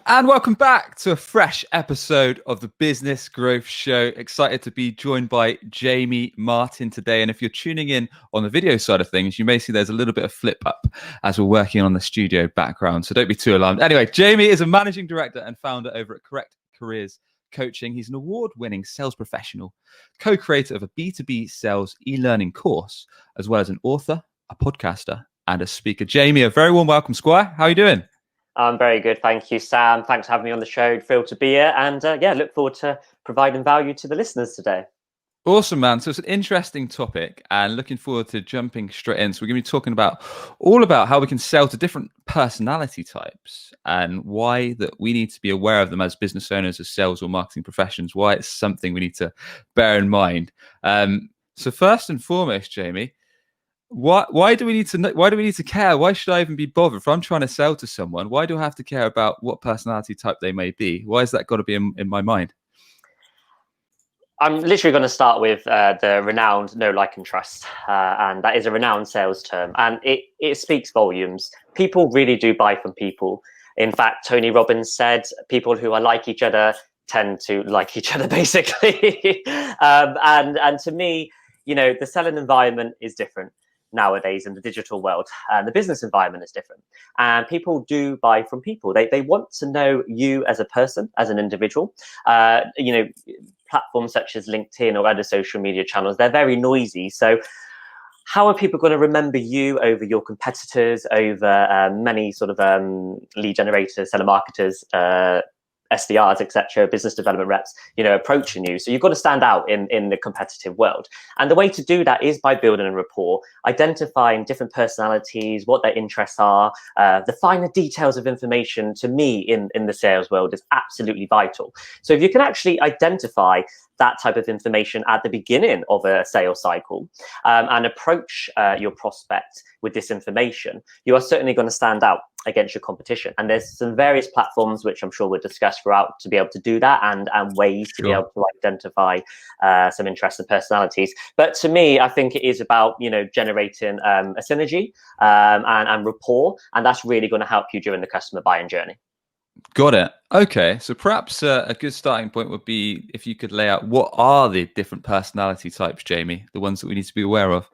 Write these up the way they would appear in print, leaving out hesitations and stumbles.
And welcome back to a fresh episode of the Business Growth Show. Excited to be joined by Jamie Martin today. And if you're tuning in on the video side of things, you may see there's a little bit of flip up as we're working on the studio background. So don't be too alarmed. Anyway, Jamie is a managing director and founder over at Correct Careers Coaching. He's an award-winning sales professional, co-creator of a B2B sales e-learning course, as well as an author, a podcaster, and a speaker. Jamie, a very warm welcome, Squire. How are you doing? I'm very good. Thank you, Sam. Thanks for having me on the show. Thrilled to be here. And look forward to providing value to the listeners today. Awesome, man. So it's an interesting topic and looking forward to jumping straight in. So we're going to be talking about how we can sell to different personality types and why that we need to be aware of them as business owners, as sales or marketing professions, why it's something we need to bear in mind. So first and foremost, Jamie, why do we need to know, why do we need to care? Why should I even be bothered? If I'm trying to sell to someone, why do I have to care about what personality type they may be? Why has that got to be in my mind? I'm literally going to start with the renowned know, like, and trust. And that is a renowned sales term. And it speaks volumes. People really do buy from people. In fact, Tony Robbins said people who are like each other tend to like each other, basically. And to me, the selling environment is different nowadays in the digital world, and the business environment is different, and people do buy from people. They want to know you as a person, as an individual. Platforms such as LinkedIn or other social media channels, they're very noisy. So how are people going to remember you over your competitors, over many sort of lead generators, telemarketers, SDRs, etc., business development reps, approaching you? So you've got to stand out in the competitive world. And the way to do that is by building a rapport, identifying different personalities, what their interests are. The finer details of information, to me, in the sales world is absolutely vital. So if you can actually identify that type of information at the beginning of a sales cycle and approach your prospect with this information, you are certainly going to stand out against your competition. And there's some various platforms, which I'm sure we'll discuss throughout, to be able to do that, and ways to be able to identify some interesting personalities. But to me, I think it is about, generating a synergy and rapport, and that's really going to help you during the customer buying journey. Got it. Okay, so perhaps a good starting point would be if you could lay out what are the different personality types, Jamie, the ones that we need to be aware of.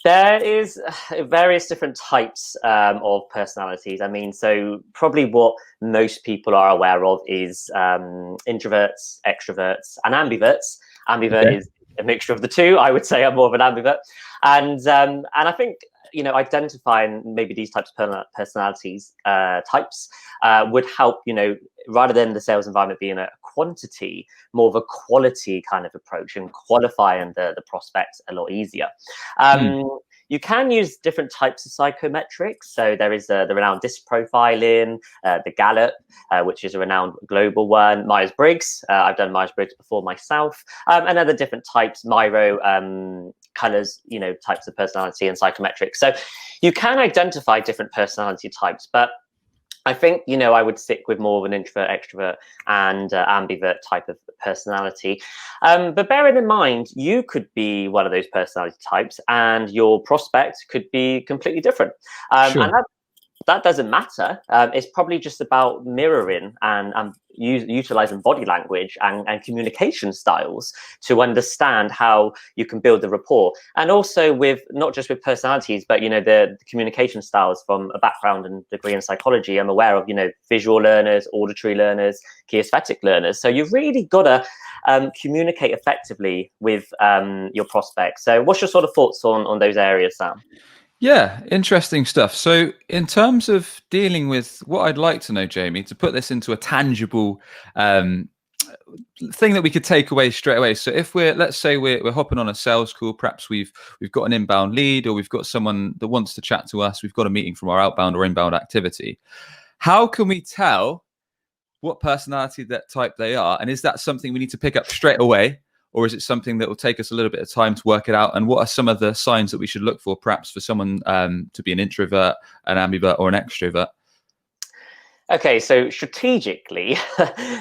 There is various different types of personalities. I mean, so probably what most people are aware of is introverts, extroverts, and ambiverts. Ambivert is a mixture of the two. I would say I'm more of an ambivert. And I think, identifying maybe these types of personalities types would help, rather than the sales environment being a quantity, more of a quality kind of approach, and qualifying the prospects a lot easier. You can use different types of psychometrics. So there is the renowned DISC profiling, the Gallup, which is a renowned global one, Myers-Briggs. I've done Myers-Briggs before myself, and other different types, Miro, colors, types of personality and psychometrics. So you can identify different personality types, but I think, I would stick with more of an introvert, extrovert, and ambivert type of personality. But bearing in mind, you could be one of those personality types and your prospect could be completely different. And that doesn't matter. It's probably just about mirroring and utilizing body language and communication styles to understand how you can build the rapport. And also with not just with personalities, but the communication styles from a background and degree in psychology. I'm aware of visual learners, auditory learners, kinesthetic learners. So you've really got to communicate effectively with your prospects. So what's your sort of thoughts on those areas, Sam? Yeah, interesting stuff. So in terms of dealing with what I'd like to know, Jamie, to put this into a tangible thing that we could take away straight away. So if let's say we're hopping on a sales call, perhaps we've got an inbound lead, or we've got someone that wants to chat to us, we've got a meeting from our outbound or inbound activity. How can we tell what personality that type they are? And is that something we need to pick up straight away? Or is it something that will take us a little bit of time to work it out? And what are some of the signs that we should look for, perhaps for someone to be an introvert, an ambivert, or an extrovert? Okay, so strategically,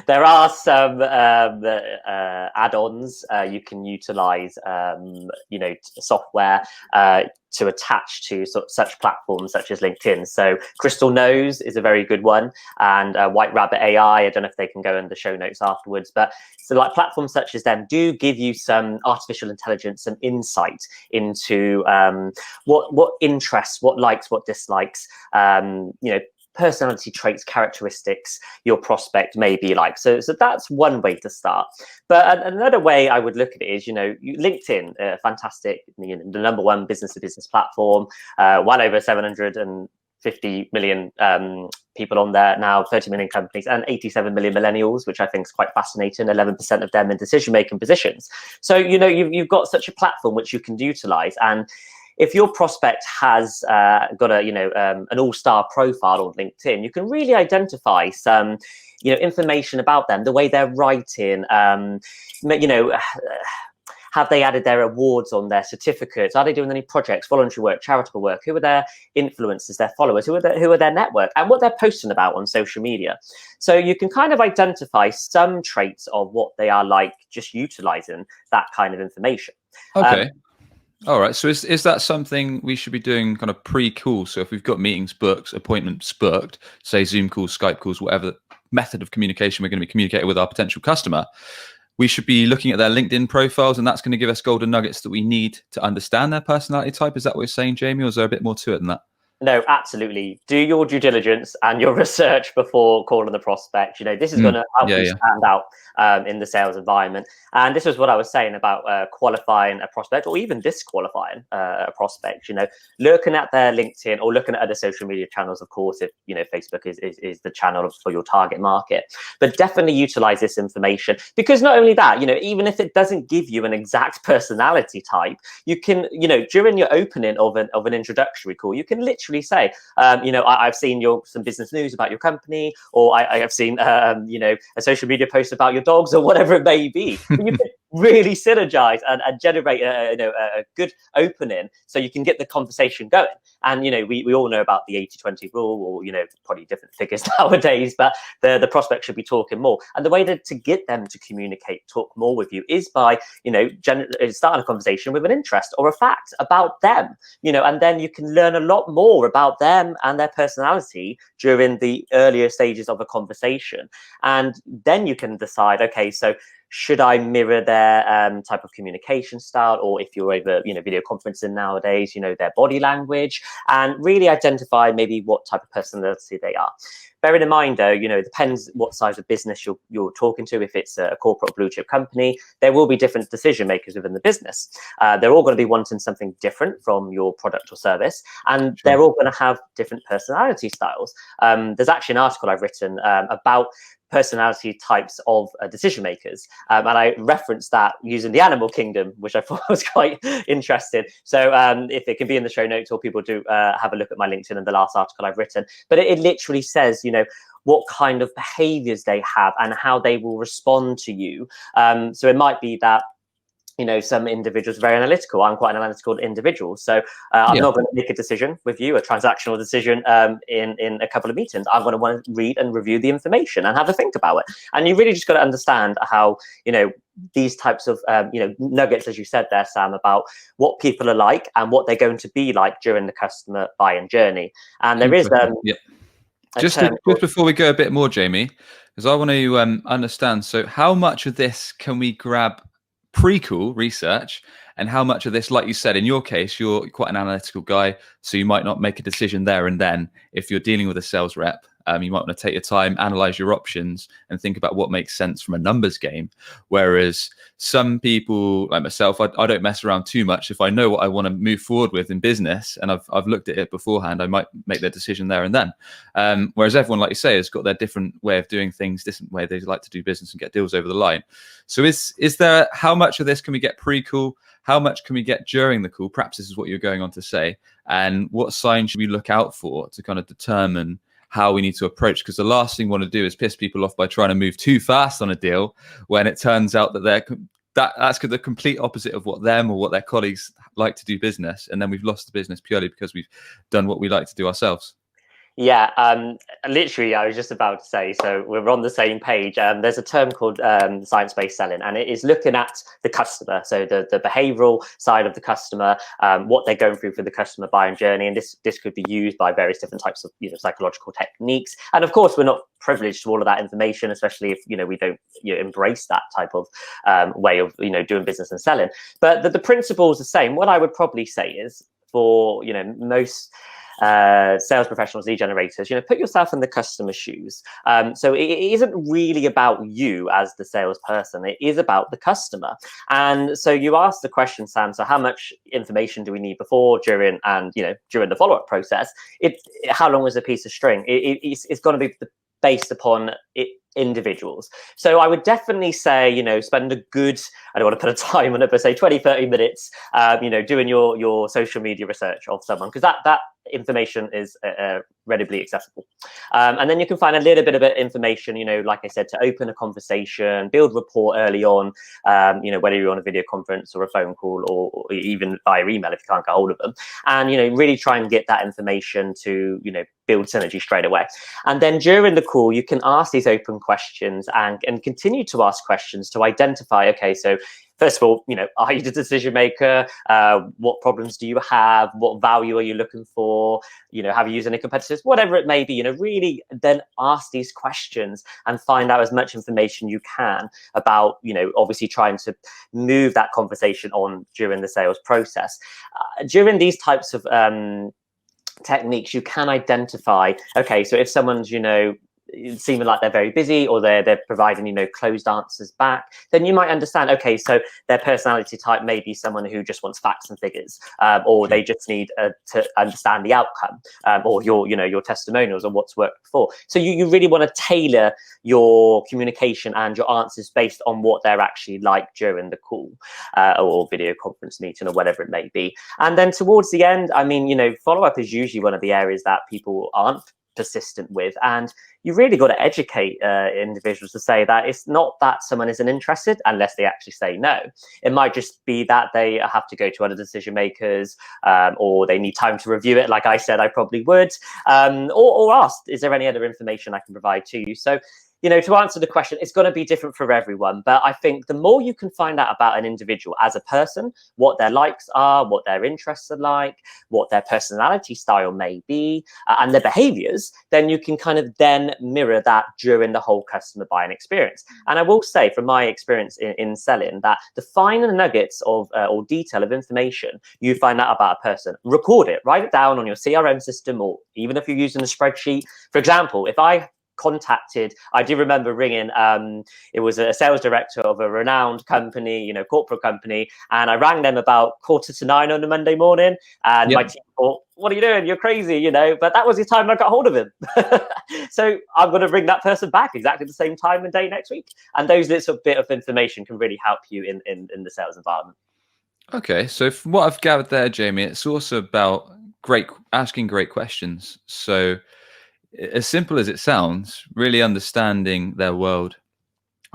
there are some add-ons you can utilize, software to attach to such platforms such as LinkedIn. So Crystal Nose is a very good one, and White Rabbit AI. I don't know if they can go in the show notes afterwards, but so like platforms such as them do give you some artificial intelligence, some insight into what interests, what likes, what dislikes, personality traits, characteristics your prospect may be like. So that's one way to start. But another way I would look at it is, LinkedIn, fantastic, the number one business to business platform, well over 750 million people on there now, 30 million companies, and 87 million millennials, which I think is quite fascinating. 11% of them in decision-making positions. So you've got such a platform which you can utilize, and if your prospect has got an all-star profile on LinkedIn, you can really identify some information about them, the way they're writing, have they added their awards on their certificates? Are they doing any projects, voluntary work, charitable work? Who are their influencers, their followers? Who are their network? And what they're posting about on social media. So you can kind of identify some traits of what they are like, just utilizing that kind of information. Okay. All right. So is that something we should be doing kind of pre-call? So if we've got meetings booked, appointments booked, say Zoom calls, Skype calls, whatever method of communication we're going to be communicating with our potential customer, we should be looking at their LinkedIn profiles, and that's going to give us golden nuggets that we need to understand their personality type. Is that what you're saying, Jamie, or is there a bit more to it than that? No, absolutely. Do your due diligence and your research before calling the prospect. This is going to help you stand out in the sales environment. And this is what I was saying about qualifying a prospect, or even disqualifying a prospect. Looking at their LinkedIn or looking at other social media channels, of course, if Facebook is the channel for your target market. But definitely utilize this information, because not only that, even if it doesn't give you an exact personality type, you can, during your opening of an introductory call, you can literally say, I've seen some business news about your company, or I have seen, a social media post about your dogs, or whatever it may be. You can really synergize and generate a good opening, so you can get the conversation going. And we all know about the 80-20 rule, or probably different figures nowadays, but the prospect should be talking more. And the way to get them to communicate, talk more with you, is by starting a conversation with an interest or a fact about them, and then you can learn a lot more about them and their personality during the earlier stages of a conversation. And then you can decide, okay, so should I mirror their type of communication style, or if you're over video conferencing nowadays, their body language, and really identify maybe what type of personality they are. Bearing in mind, though, it depends what size of business you're talking to. If it's a corporate blue chip company, there will be different decision makers within the business. They're all going to be wanting something different from your product or service, and they're all going to have different personality styles. There's actually an article I've written about personality types of decision makers, and I referenced that using the animal kingdom, which I thought was quite interesting. So if it can be in the show notes, or people do have a look at my LinkedIn and the last article I've written, but it literally says what kind of behaviors they have and how they will respond to you. So it might be that some individuals are very analytical. I'm quite an analytical individual. So I'm not going to make a decision with you, a transactional decision, in a couple of meetings. I'm going to want to read and review the information and have a think about it. And you really just got to understand how, these types of, nuggets, as you said there, Sam, about what people are like and what they're going to be like during the customer buying journey. And there is just before we go a bit more, Jamie, because I want to understand. So how much of this can we grab PreCool Research, and how much of this, like you said, in your case, you're quite an analytical guy, so you might not make a decision there and then. If you're dealing with a sales rep, you might want to take your time, analyze your options, and think about what makes sense from a numbers game. Whereas some people, like myself, I don't mess around too much. If I know what I want to move forward with in business, and I've looked at it beforehand, I might make their decision there and then. Whereas everyone, like you say, has got their different way of doing things, different way they like to do business and get deals over the line. So is there, how much of this can we get pre-call? How much can we get during the call? Perhaps this is what you're going on to say. And what signs should we look out for to kind of determine how we need to approach? Because the last thing we want to do is piss people off by trying to move too fast on a deal when it turns out that that's the complete opposite of what them or what their colleagues like to do business, and then we've lost the business purely because we've done what we like to do ourselves. Yeah, literally, I was just about to say, so we're on the same page. There's a term called science-based selling, and it is looking at the customer, so the behavioral side of the customer, what they're going through for the customer buying journey, and this could be used by various different types of psychological techniques. And of course, we're not privileged to all of that information, especially if we don't embrace that type of way of doing business and selling. But the principle is the same. What I would probably say is for most sales professionals, lead generators, put yourself in the customer's shoes. So it isn't really about you as the salesperson. It is about the customer. And so you asked the question, Sam, so how much information do we need before, during, and during the follow-up process? How long is a piece of string? It's going to be based upon individuals. So I would definitely say, spend a good, I don't want to put a time on it, but say 20-30 minutes, doing your social media research of someone, because that information is readily accessible. And then you can find a little bit of information, like I said, to open a conversation, build rapport early on, whether you're on a video conference or a phone call, or even via email if you can't get hold of them. And, really try and get that information to, build synergy straight away. And then during the call, you can ask these open questions and continue to ask questions to identify, okay, so first of all, are you the decision maker? What problems do you have? What value are you looking for? Have you used any competitors? Whatever it may be, really then ask these questions and find out as much information you can about, obviously trying to move that conversation on during the sales process. During these types of techniques, you can identify, okay, so if someone's seeming like they're very busy, or they're providing closed answers back, then you might understand, okay, so their personality type may be someone who just wants facts and figures, or they just need to understand the outcome, or your testimonials or what's worked before. So you really want to tailor your communication and your answers based on what they're actually like during the call, or video conference meeting, or whatever it may be. And then towards the end, I mean, follow-up is usually one of the areas that people aren't persistent with, and you really got to educate individuals to say that it's not that someone isn't interested unless they actually say no. It might just be that they have to go to other decision makers, or they need time to review it, like I said I probably would, or ask, is there any other information I can provide to you? So to answer the question, it's going to be different for everyone. But I think the more you can find out about an individual as a person, what their likes are, what their interests are like, what their personality style may be, and their behaviors, then you can kind of then mirror that during the whole customer buying experience. And I will say, from my experience in selling, that the finer nuggets of or detail of information you find out about a person, record it, write it down on your CRM system, or even if you're using a spreadsheet. For example, if I do remember ringing, it was a sales director of a renowned company, corporate company, and I rang them about 9:15 on a Monday morning, and my team thought, what are you doing? You're crazy, but that was the time I got hold of him. So I'm going to ring that person back exactly the same time and day next week. And those little bit of information can really help you in the sales environment. Okay, so from what I've gathered there, Jamie, it's also about asking great questions. So as simple as it sounds, really understanding their world,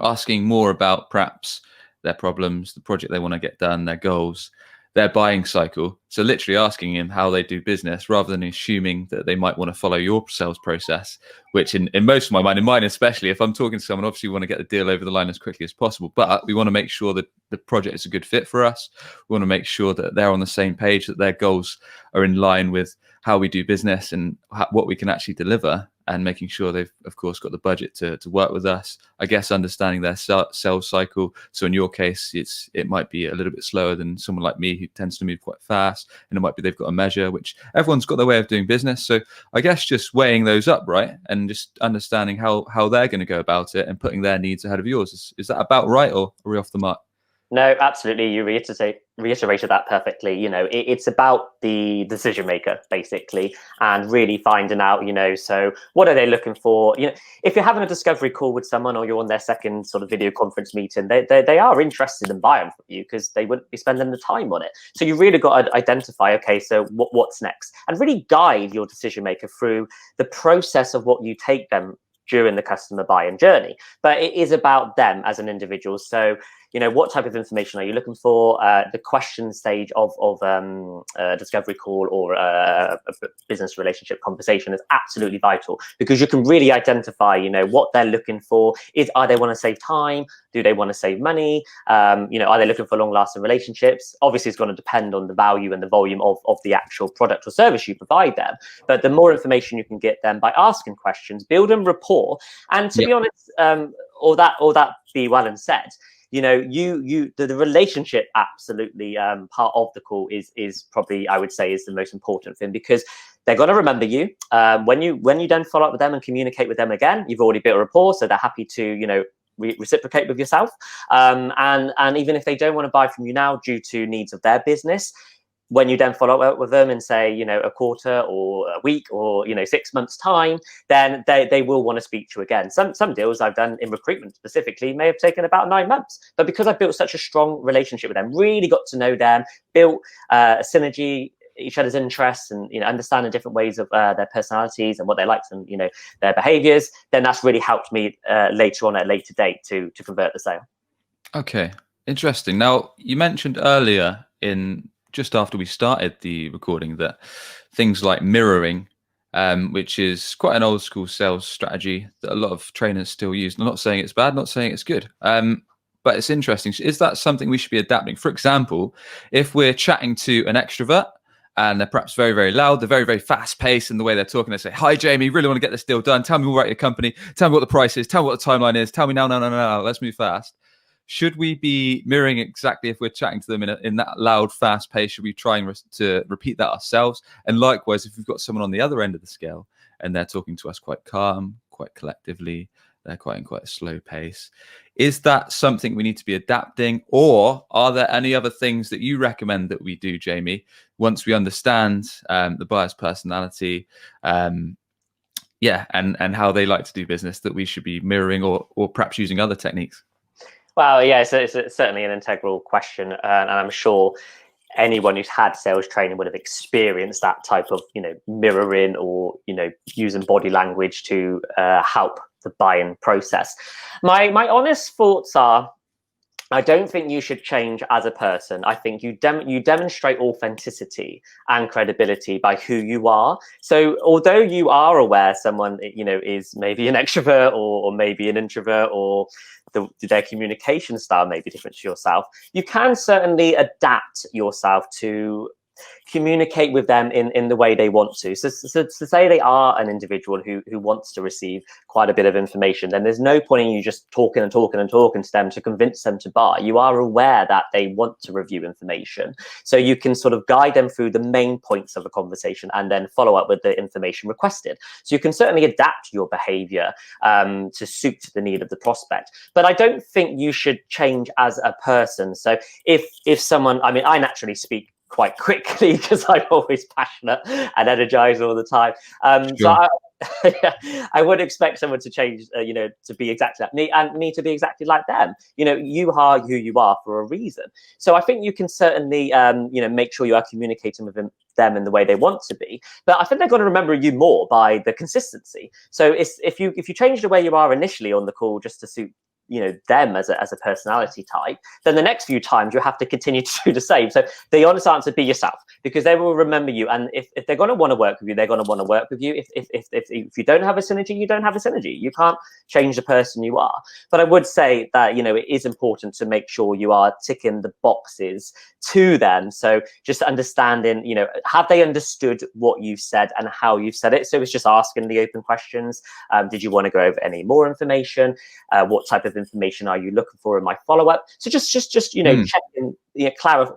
asking more about perhaps their problems, the project they want to get done, their goals, their buying cycle. So literally asking them how they do business, rather than assuming that they might want to follow your sales process, which in most of my mind, in mine especially, if I'm talking to someone, obviously we want to get the deal over the line as quickly as possible, but we want to make sure that the project is a good fit for us. We want to make sure that they're on the same page, that their goals are in line with how we do business and what we can actually deliver, and making sure they've, of course, got the budget to work with us. I guess understanding their sales cycle. So in your case, it might be a little bit slower than someone like me who tends to move quite fast, and it might be they've got a measure, which everyone's got their way of doing business. So I guess just weighing those up, right, and just understanding how they're going to go about it and putting their needs ahead of yours. Is that about right, or are we off the mark? No, absolutely. You reiterated that perfectly. It's about the decision maker, basically, and really finding out, so what are they looking for? If you're having a discovery call with someone, or you're on their second sort of video conference meeting, they are interested in buying from you, because they wouldn't be spending the time on it. So you really got to identify, okay, so what's next, and really guide your decision maker through the process of what you take them during the customer buying journey. But it is about them as an individual. So what type of information are you looking for? The question stage of a discovery call or a business relationship conversation is absolutely vital, because you can really identify, what they're looking for. Are they want to save time? Do they want to save money? Are they looking for long-lasting relationships? Obviously, it's going to depend on the value and the volume of the actual product or service you provide them. But the more information you can get them by asking questions, building rapport, and to be honest, all that be well and said, the relationship absolutely part of the call is probably, I would say, is the most important thing, because they're going to remember you. When you then follow up with them and communicate with them again, you've already built a rapport, so they're happy to reciprocate with yourself. And even if they don't want to buy from you now due to needs of their business, when you then follow up with them in, say, a quarter or a week or 6 months time, then they will want to speak to you again. Some deals I've done in recruitment specifically may have taken about 9 months, but because I've built such a strong relationship with them, really got to know them, built a synergy, each other's interests, and understanding different ways of their personalities and what they like and their behaviors, then that's really helped me later on at a later date to convert the sale. Okay, interesting. Now, you mentioned earlier just after we started the recording that things like mirroring, which is quite an old school sales strategy that a lot of trainers still use. I'm not saying it's bad, not saying it's good, but it's interesting. Is that something we should be adapting? For example, if we're chatting to an extrovert and they're perhaps very, very loud, they're very, very fast paced in the way they're talking, they say, "Hi, Jamie, really want to get this deal done. Tell me more about your company. Tell me what the price is. Tell me what the timeline is. Tell me now, let's move fast." Should we be mirroring exactly, if we're chatting to them in that loud, fast pace? Should we try to repeat that ourselves? And likewise, if we've got someone on the other end of the scale and they're talking to us quite calm, quite collectively, they're quite a slow pace, is that something we need to be adapting? Or are there any other things that you recommend that we do, Jamie, once we understand the buyer's personality, and how they like to do business, that we should be mirroring or perhaps using other techniques? Well, yeah, it's certainly an integral question, and I'm sure anyone who's had sales training would have experienced that type of mirroring or using body language to help the buying process. My honest thoughts are, I don't think you should change as a person. I think you demonstrate authenticity and credibility by who you are. So although you are aware someone is maybe an extrovert or maybe an introvert, or their communication style may be different to yourself, you can certainly adapt yourself to communicate with them in the way they want to. So say they are an individual who wants to receive quite a bit of information, then there's no point in you just talking to them to convince them to buy. You are aware that they want to review information, so you can sort of guide them through the main points of a conversation and then follow up with the information requested. So you can certainly adapt your behavior to suit the need of the prospect. But I don't think you should change as a person. So if someone, I naturally speak quite quickly because I'm always passionate and energized all the time. Sure. So I would expect someone to change, to be exactly like me, and me to be exactly like them. You are who you are for a reason. So I think you can certainly, make sure you are communicating with them in the way they want to be. But I think they're going to remember you more by the consistency. So if you change the way you are initially on the call just to suit them as a personality type, then the next few times you have to continue to do the same. So the honest answer, be yourself, because they will remember you. And if they're going to want to work with you, they're going to want to work with you. If you don't have a synergy, you don't have a synergy. You can't change the person you are. But I would say that it is important to make sure you are ticking the boxes to them. So just understanding, have they understood what you've said and how you've said it? So it's just asking the open questions. Did you want to go over any more information? What type of information are you looking for in my follow-up? So just checking,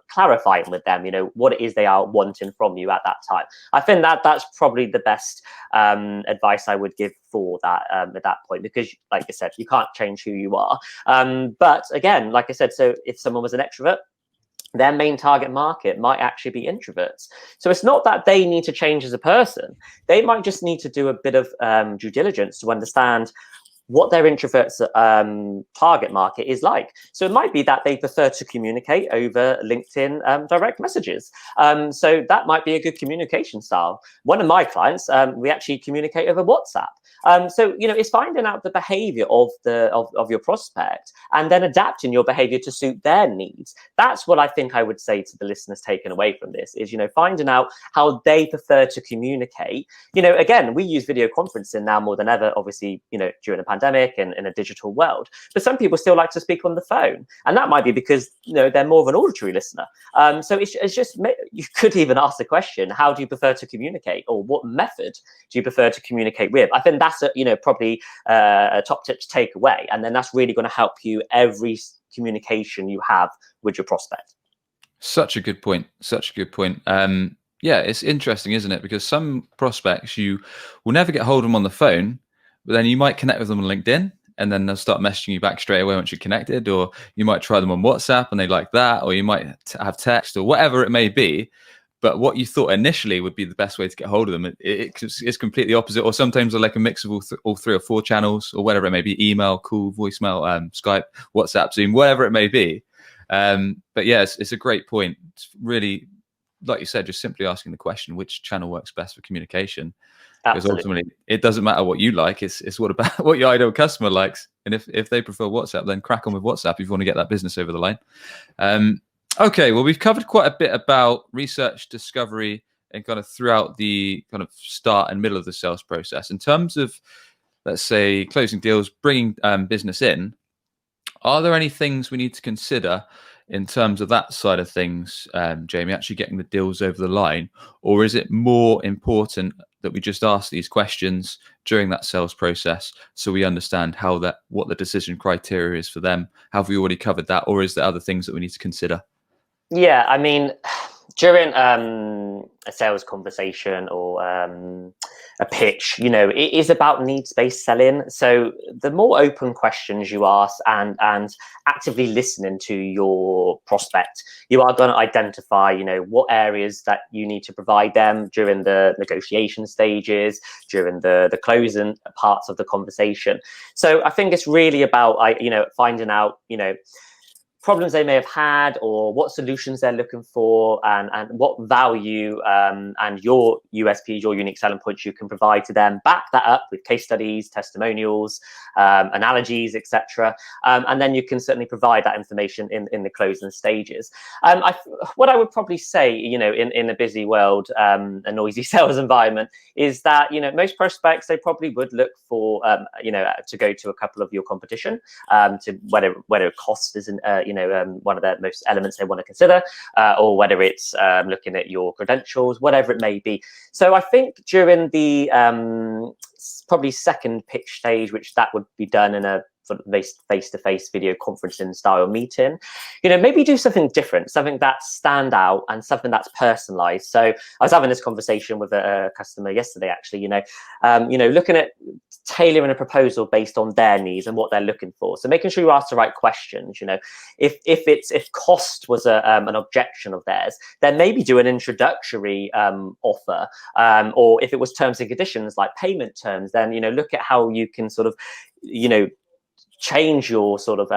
clarifying with them, what it is they are wanting from you at that time. I think that's probably the best advice I would give for that at that point, because like I said, you can't change who you are. But again, like I said, so if someone was an extrovert, their main target market might actually be introverts. So it's not that they need to change as a person. They might just need to do a bit of due diligence to understand what their introverts target market is like. So it might be that they prefer to communicate over LinkedIn direct messages. So that might be a good communication style. One of my clients, we actually communicate over WhatsApp. So it's finding out the behavior of your prospect and then adapting your behavior to suit their needs. That's what I think I would say to the listeners taken away from this is, finding out how they prefer to communicate. Again, we use video conferencing now more than ever, obviously, during a pandemic and in a digital world. But some people still like to speak on the phone. And that might be because, they're more of an auditory listener. So it's just, you could even ask the question, how do you prefer to communicate, or what method do you prefer to communicate with? I think that's probably a top tip to take away, and then that's really going to help you every communication you have with your prospect. Such a good point. Such a good point. Yeah, it's interesting, isn't it? Because some prospects you will never get hold of them on the phone, but then you might connect with them on LinkedIn, and then they'll start messaging you back straight away once you're connected, or you might try them on WhatsApp and they like that, or you might have text or whatever it may be. But what you thought initially would be the best way to get hold of them, it's completely opposite. Or sometimes they're like a mix of all 3 or 4 channels, or whatever it may be: email, call, voicemail, Skype, WhatsApp, Zoom, whatever it may be. But yeah, it's a great point. It's really, like you said, just simply asking the question, which channel works best for communication. Because ultimately, it doesn't matter what you like. It's what your ideal customer likes. And if they prefer WhatsApp, then crack on with WhatsApp if you want to get that business over the line. Okay, well, we've covered quite a bit about research, discovery, and kind of throughout the kind of start and middle of the sales process. In terms of, let's say, closing deals, bringing business in, are there any things we need to consider in terms of that side of things, Jamie, actually getting the deals over the line? Or is it more important that we just ask these questions during that sales process so we understand what the decision criteria is for them? Have we already covered that? Or is there other things that we need to consider? Yeah, I mean, during a sales conversation or a pitch, it is about needs-based selling. So the more open questions you ask and actively listening to your prospect, you are going to identify, what areas that you need to provide them during the negotiation stages, during the closing parts of the conversation. So I think it's really about, finding out, problems they may have had, or what solutions they're looking for, and what value and your USPs, your unique selling points you can provide to them. Back that up with case studies, testimonials, analogies, etc. And then you can certainly provide that information in the closing stages. What I would probably say, in a busy world, a noisy sales environment, is that, most prospects, they probably would look for, to go to a couple of your competition, to whether cost isn't, one of the most elements they want to consider, or whether it's looking at your credentials, whatever it may be. So I think during the probably second pitch stage, which that would be done in a sort of face-to-face video conferencing style meeting, maybe do something different, something that's stand out and something that's personalized. So I was having this conversation with a customer yesterday, actually, looking at tailoring a proposal based on their needs and what they're looking for. So making sure you ask the right questions. If cost was an objection of theirs, then maybe do an introductory offer, or if it was terms and conditions like payment terms, then look at how you can sort of change your sort of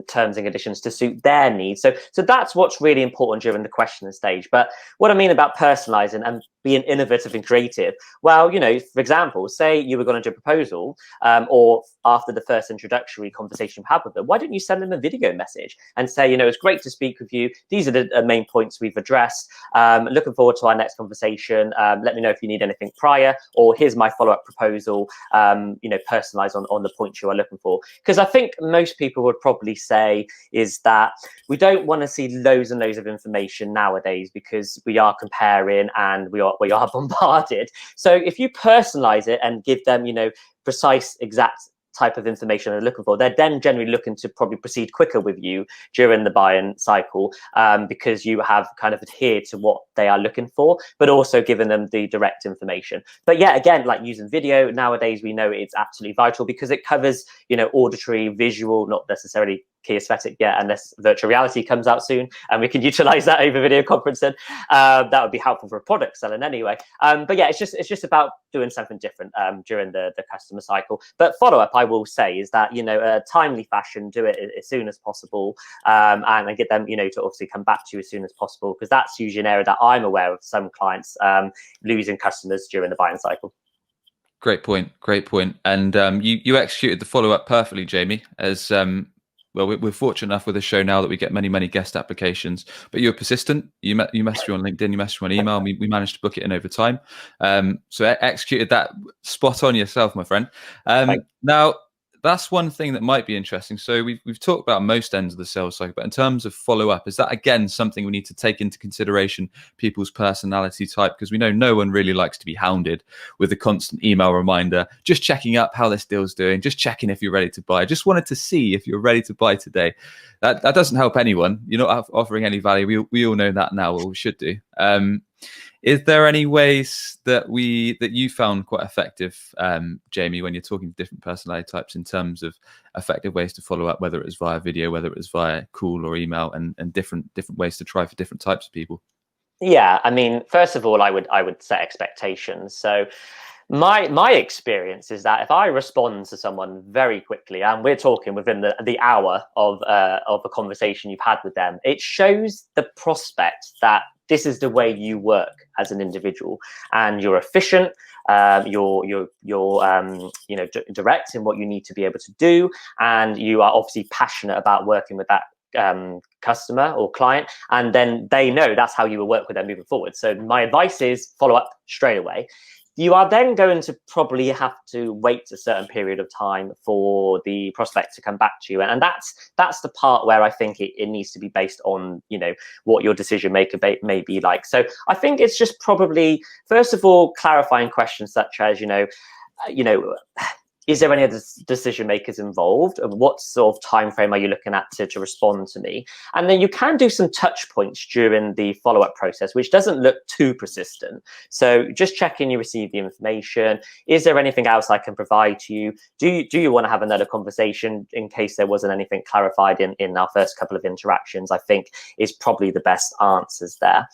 terms and conditions to suit their needs. So that's what's really important during the questioning stage. But what I mean about personalizing and being innovative and creative, well, for example, say you were going to do a proposal, or after the first introductory conversation you had with them, why don't you send them a video message and say, it's great to speak with you. These are the main points we've addressed. Looking forward to our next conversation. Let me know if you need anything prior, or here's my follow-up proposal, personalized on the points you are looking for. Because I think most people would probably say is that we don't want to see loads and loads of information nowadays, because we are comparing and we are bombarded. So if you personalize it and give them, precise, exact type of information they're looking for, they're then generally looking to probably proceed quicker with you during the buying cycle, because you have kind of adhered to what they are looking for, but also given them the direct information. But yeah, again, like using video nowadays, we know it's absolutely vital because it covers, auditory, visual, not necessarily key aesthetic yet, unless virtual reality comes out soon and we can utilize that over video conferencing. That would be helpful for a product selling anyway. But yeah, it's just about doing something different during the customer cycle. But follow up, I will say, is that, a timely fashion, do it as soon as possible, and get them, to obviously come back to you as soon as possible, because that's usually an area that I'm aware of some clients losing customers during the buying cycle. Great point. Great point. And you executed the follow up perfectly, Jamie. As well, we're fortunate enough with the show now that we get many guest applications. But you were persistent. You messaged me on LinkedIn. You messaged me on email. We managed to book it in over time. So executed that spot on yourself, my friend. Now, that's one thing that might be interesting. So we've talked about most ends of the sales cycle, but in terms of follow up, is that again something we need to take into consideration, people's personality type? Because we know no one really likes to be hounded with a constant email reminder, just checking up how this deal's doing, just checking if you're ready to buy. Just wanted to see if you're ready to buy today. That doesn't help anyone. You're not offering any value. We all know that now, or we should do. Is there any ways that you found quite effective, Jamie, when you're talking to different personality types, in terms of effective ways to follow up, whether it was via video, whether it was via call or email, and different ways to try for different types of people? Yeah, I mean, first of all, I would set expectations. So my experience is that if I respond to someone very quickly, and we're talking within the hour of a conversation you've had with them, it shows the prospect that this is the way you work as an individual, and you're efficient. You're direct in what you need to be able to do, and you are obviously passionate about working with that customer or client, and then they know that's how you will work with them moving forward. So my advice is follow up straight away. You are then going to probably have to wait a certain period of time for the prospect to come back to you. And that's the part where I think it needs to be based on, what your decision maker may be like. So I think it's just probably, first of all, clarifying questions such as, is there any other decision makers involved? What sort of time frame are you looking at to respond to me? And then you can do some touch points during the follow-up process, which doesn't look too persistent. So just checking you receive the information. Is there anything else I can provide to you? Do you want to have another conversation in case there wasn't anything clarified in our first couple of interactions? I think is probably the best answers there.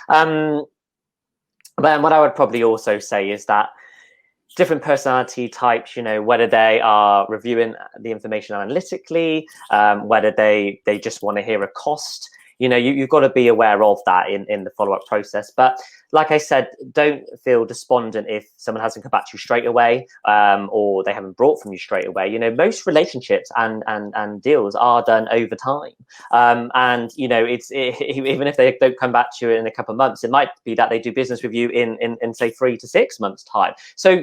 But what I would probably also say is that different personality types, whether they are reviewing the information analytically, whether they just want to hear a cost, you've got to be aware of that in the follow-up process. But like I said, don't feel despondent if someone hasn't come back to you straight away, or they haven't bought from you straight away. Most relationships and deals are done over time. And even if they don't come back to you in a couple of months, it might be that they do business with you in say 3 to 6 months time. So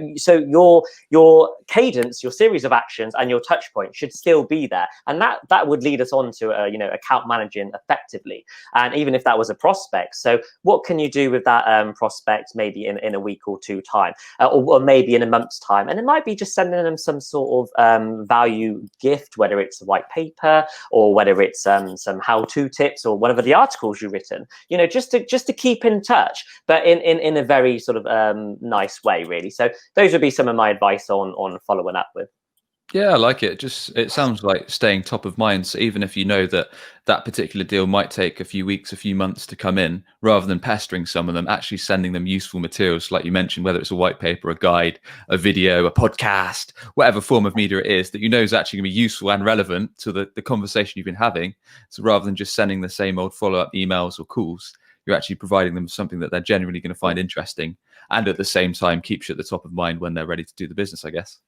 your cadence, your series of actions, and your touch point should still be there, and that would lead us on to account managing effectively. And even if that was a prospect, so what can you do with that prospect maybe in a week or two time, or maybe in a month's time? And it might be just sending them some sort of value gift, whether it's a white paper or whether it's some how-to tips or whatever the articles you've written, just to keep in touch, but in a very sort of nice way, really. So those would be some of my advice on following up with. Yeah, I like it. It sounds like staying top of mind. So even if you know that particular deal might take a few weeks, a few months to come in, rather than pestering some of them, actually sending them useful materials, like you mentioned, whether it's a white paper, a guide, a video, a podcast, whatever form of media it is that is actually going to be useful and relevant to the conversation you've been having. So rather than just sending the same old follow-up emails or calls, you're actually providing them something that they're genuinely going to find interesting, and at the same time keeps you at the top of mind when they're ready to do the business, I guess.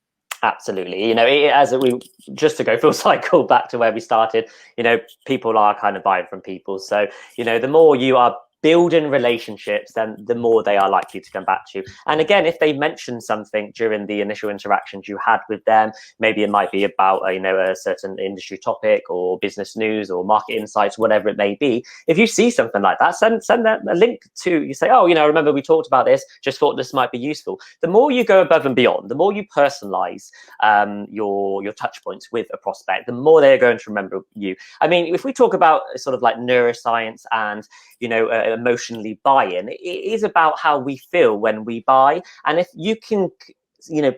Absolutely. Just to go full cycle back to where we started, people are kind of buying from people. So, the more you are building relationships, then the more they are likely to come back to you. And again, if they mention something during the initial interactions you had with them, maybe it might be about a certain industry topic or business news or market insights, whatever it may be. If you see something like that, send them a link to, you say, remember we talked about this, just thought this might be useful. The more you go above and beyond, the more you personalize your touch points with a prospect, the more they're going to remember you. I mean, if we talk about sort of like neuroscience and emotionally buy-in, it is about how we feel when we buy. And if you can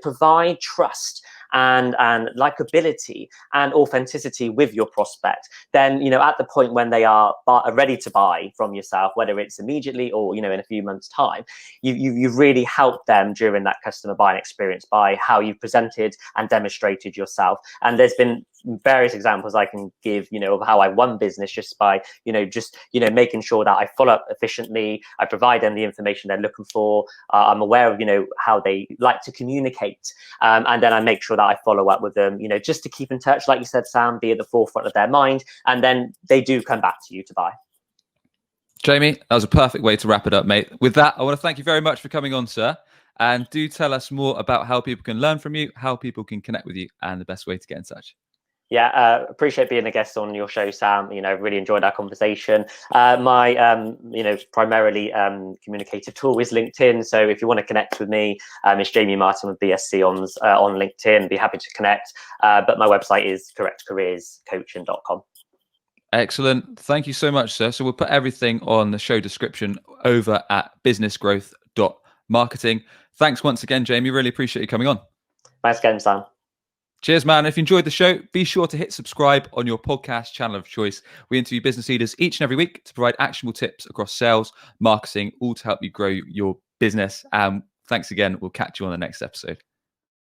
provide trust and likability and authenticity with your prospect, then, you know, at the point when they are ready to buy from yourself, whether it's immediately or, you know, in a few months' time, you've really helped them during that customer buying experience by how you've presented and demonstrated yourself. And there's been various examples I can give, you know, of how I won business just by, you know, making sure that I follow up efficiently, I provide them the information they're looking for, I'm aware of, you know, how they like to communicate, and then I make sure that I follow up with them, you know, just to keep in touch, like you said, Sam, be at the forefront of their mind, and then they do come back to you to buy. Jamie, that was a perfect way to wrap it up, mate. With that, I want to thank you very much for coming on, sir. And do tell us more about how people can learn from you, how people can connect with you, and the best way to get in touch. Yeah, appreciate being a guest on your show, Sam. You know, really enjoyed our conversation. My, you know, primarily communicative tool is LinkedIn. So if you want to connect with me, it's Jamie Martin with BSc on LinkedIn. Be happy to connect. But my website is correctcareerscoaching.com. Excellent. Thank you so much, sir. So we'll put everything on the show description over at businessgrowth.marketing. Thanks once again, Jamie. Really appreciate you coming on. Thanks again, Sam. Cheers, man. If you enjoyed the show, be sure to hit subscribe on your podcast channel of choice. We interview business leaders each and every week to provide actionable tips across sales, marketing, all to help you grow your business. Thanks again. We'll catch you on the next episode.